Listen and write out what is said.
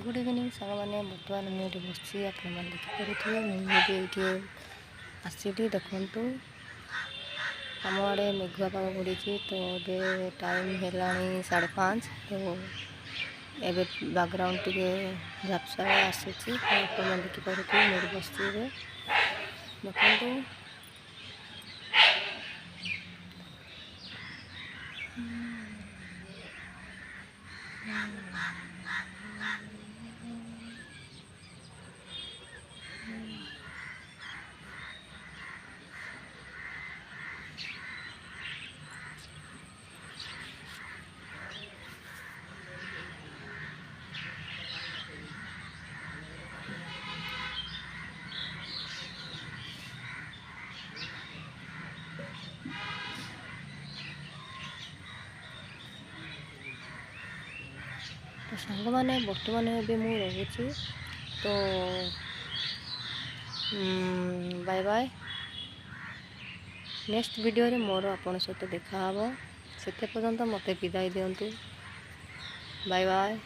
Good evening सांग मैंने बर्तमान मुझे बसी आप देखिपे मुझे ये आसली देखु आम आड़े मेघुआ पाग पड़ी तो ये टाइम है 5:30 तो ये बैकग्राउंड टे झापसा आसी आप देखिपे मुझे बसी देखु तो सांग मैंने बर्तमान मुझे रोचे तो बाय बाय नेक्स्ट वीडियो रे मोर आपन सहित देखा से पर्यंत मत विदाई दिंतु बाय बाय।